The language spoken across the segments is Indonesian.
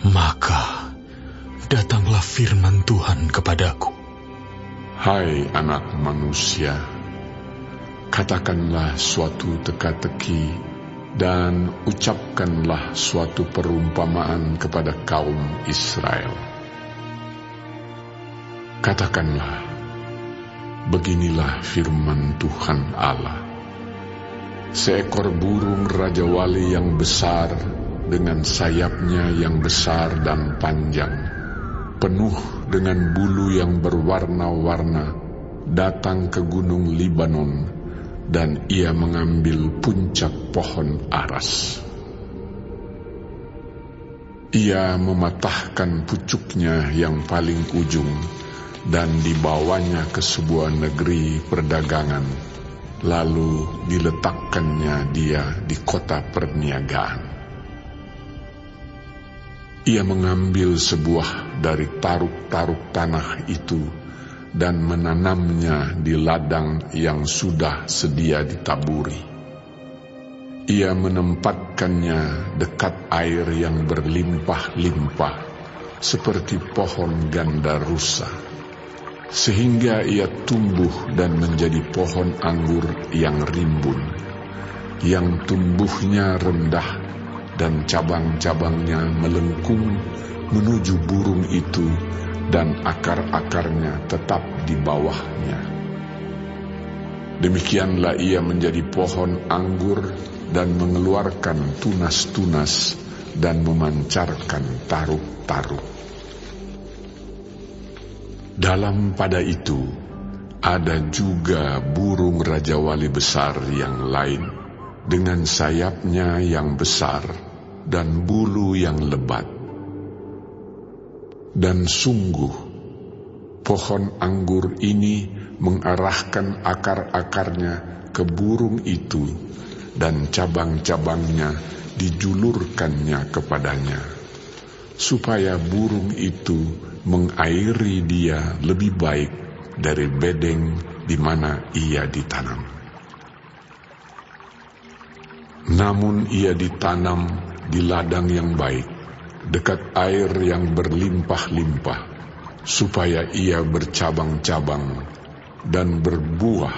Maka datanglah firman Tuhan kepadaku. Hai anak manusia, katakanlah suatu teka-teki dan ucapkanlah suatu perumpamaan kepada kaum Israel. Katakanlah, beginilah firman Tuhan Allah. Seekor burung raja wali yang besar dengan sayapnya yang besar dan panjang, penuh dengan bulu yang berwarna-warna, datang ke gunung Libanon, dan ia mengambil puncak pohon aras. Ia mematahkan pucuknya yang paling ujung dan dibawanya ke sebuah negeri perdagangan, lalu diletakkannya dia di kota perniagaan. Ia mengambil sebuah dari taruk-taruk tanah itu dan menanamnya di ladang yang sudah sedia ditaburi. Ia menempatkannya dekat air yang berlimpah-limpah seperti pohon ganda rusa, sehingga ia tumbuh dan menjadi pohon anggur yang rimbun, yang tumbuhnya rendah dan cabang-cabangnya melengkung menuju burung itu, dan akar-akarnya tetap di bawahnya. Demikianlah ia menjadi pohon anggur dan mengeluarkan tunas-tunas dan memancarkan taruk-taruk. Dalam pada itu ada juga burung raja wali besar yang lain, dengan sayapnya yang besar dan bulu yang lebat. Dan sungguh, pohon anggur ini mengarahkan akar-akarnya ke burung itu, dan cabang-cabangnya dijulurkannya kepadanya, supaya burung itu mengairi dia lebih baik dari bedeng di mana ia ditanam. Namun ia ditanam di ladang yang baik, dekat air yang berlimpah-limpah, supaya ia bercabang-cabang dan berbuah,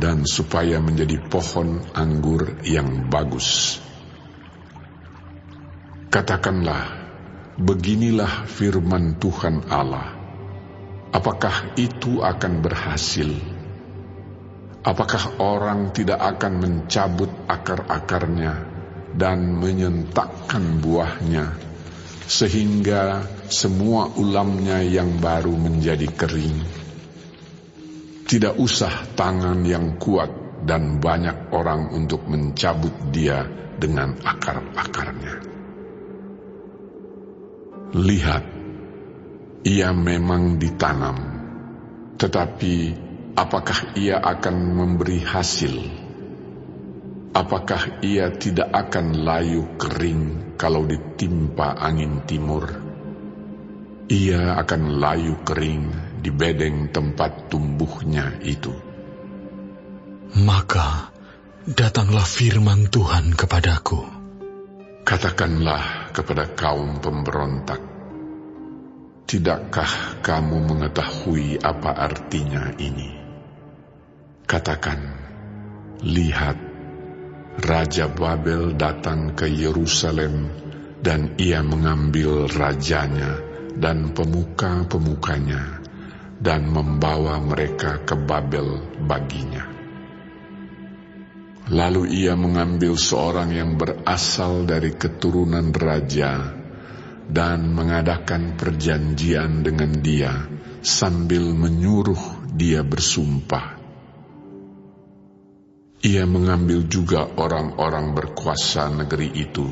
dan supaya menjadi pohon anggur yang bagus. Katakanlah, beginilah firman Tuhan Allah. Apakah itu akan berhasil? Apakah orang tidak akan mencabut akar-akarnya dan menyentakkan buahnya, sehingga semua ulamnya yang baru menjadi kering? Tidak usah tangan yang kuat dan banyak orang untuk mencabut dia dengan akar-akarnya. Lihat, ia memang ditanam, tetapi apakah ia akan memberi hasil? Apakah ia tidak akan layu kering kalau ditimpa angin timur? Ia akan layu kering di bedeng tempat tumbuhnya itu. Maka datanglah firman Tuhan kepadaku. Katakanlah kepada kaum pemberontak, tidakkah kamu mengetahui apa artinya ini? Katakan, lihat, Raja Babel datang ke Yerusalem, dan ia mengambil rajanya dan pemuka-pemukanya, dan membawa mereka ke Babel baginya. Lalu ia mengambil seorang yang berasal dari keturunan raja, dan mengadakan perjanjian dengan dia, sambil menyuruh dia bersumpah. Ia mengambil juga orang-orang berkuasa negeri itu,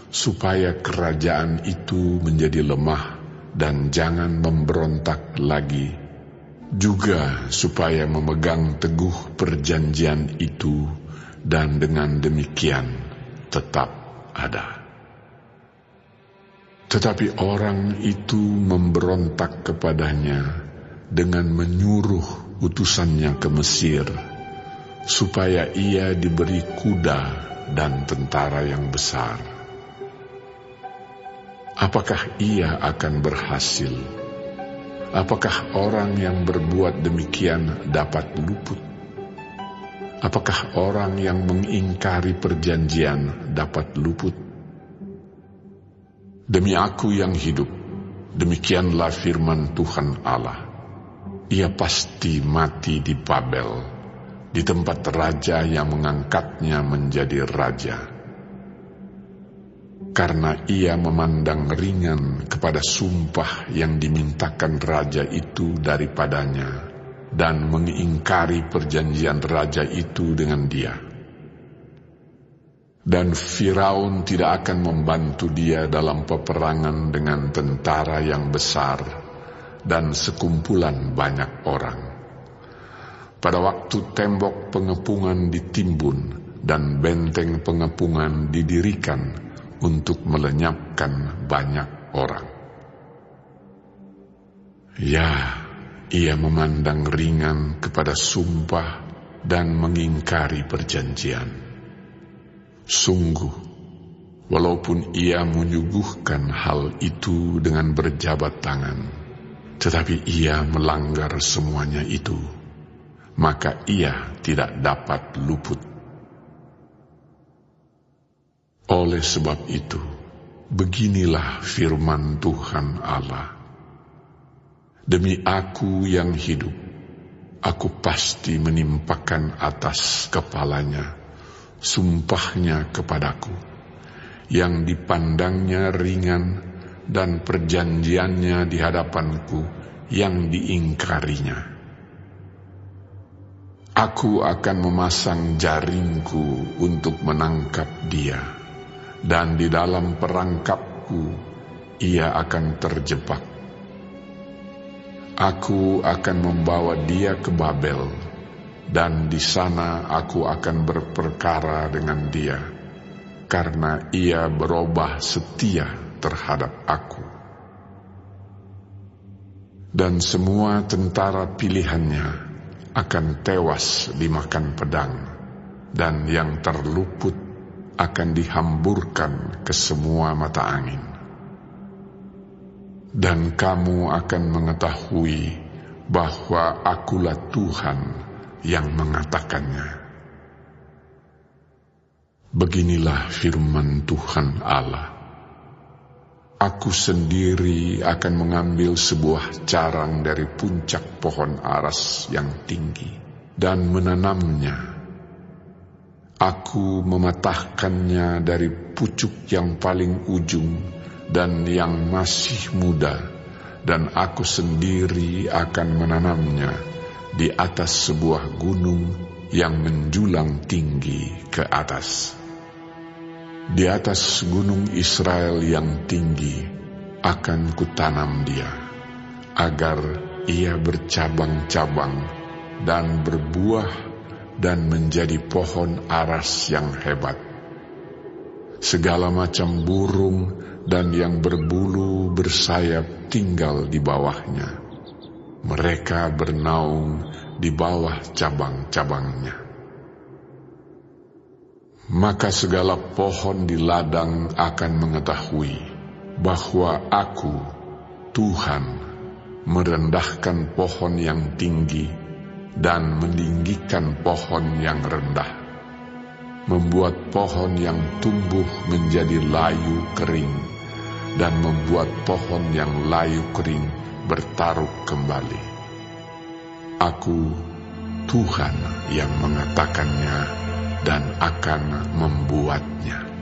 supaya kerajaan itu menjadi lemah dan jangan memberontak lagi, juga supaya memegang teguh perjanjian itu, dan dengan demikian tetap ada. Tetapi orang itu memberontak kepadanya dengan menyuruh utusannya ke Mesir, supaya ia diberi kuda dan tentara yang besar. apakah ia akan berhasil? Apakah orang yang berbuat demikian dapat luput? Apakah orang yang mengingkari perjanjian dapat luput? Demi Aku yang hidup, demikianlah firman Tuhan Allah, ia pasti mati di Babel, di tempat raja yang mengangkatnya menjadi raja. Karena ia memandang ringan kepada sumpah yang dimintakan raja itu daripadanya, dan mengingkari perjanjian raja itu dengan dia. Dan Firaun tidak akan membantu dia dalam peperangan dengan tentara yang besar dan sekumpulan banyak orang. Pada waktu tembok pengepungan ditimbun dan benteng pengepungan didirikan untuk melenyapkan banyak orang. Ya, ia memandang ringan kepada sumpah dan mengingkari perjanjian. Sungguh, walaupun ia menyuguhkan hal itu dengan berjabat tangan, tetapi ia melanggar semuanya itu, maka ia tidak dapat luput. Oleh sebab itu, beginilah firman Tuhan Allah. Demi Aku yang hidup, Aku pasti menimpakan atas kepalanya sumpahnya kepadaku, yang dipandangnya ringan, dan perjanjiannya di hadapanku yang diingkarinya. Aku akan memasang jaringku untuk menangkap dia, dan di dalam perangkapku ia akan terjebak. Aku akan membawa dia ke Babel, dan di sana Aku akan berperkara dengan dia, karena ia berubah setia terhadap Aku. Dan semua tentara pilihannya akan tewas dimakan pedang, dan yang terluput akan dihamburkan ke semua mata angin. Dan kamu akan mengetahui bahwa Akulah Tuhan yang mengatakannya. Beginilah firman Tuhan Allah. Aku sendiri akan mengambil sebuah carang dari puncak pohon aras yang tinggi dan menanamnya. Aku mematahkannya dari pucuk yang paling ujung dan yang masih muda, dan Aku sendiri akan menanamnya di atas sebuah gunung yang menjulang tinggi ke atas. Di atas gunung Israel yang tinggi akan kutanam dia, agar ia bercabang-cabang dan berbuah dan menjadi pohon aras yang hebat. Segala macam burung dan yang berbulu bersayap tinggal di bawahnya. Mereka bernaung di bawah cabang-cabangnya. Maka segala pohon di ladang akan mengetahui bahwa Aku, Tuhan, merendahkan pohon yang tinggi dan meninggikan pohon yang rendah, membuat pohon yang tumbuh menjadi layu kering, dan membuat pohon yang layu kering bertaruh kembali. Aku, Tuhan, yang mengatakannya dan akan membuatnya.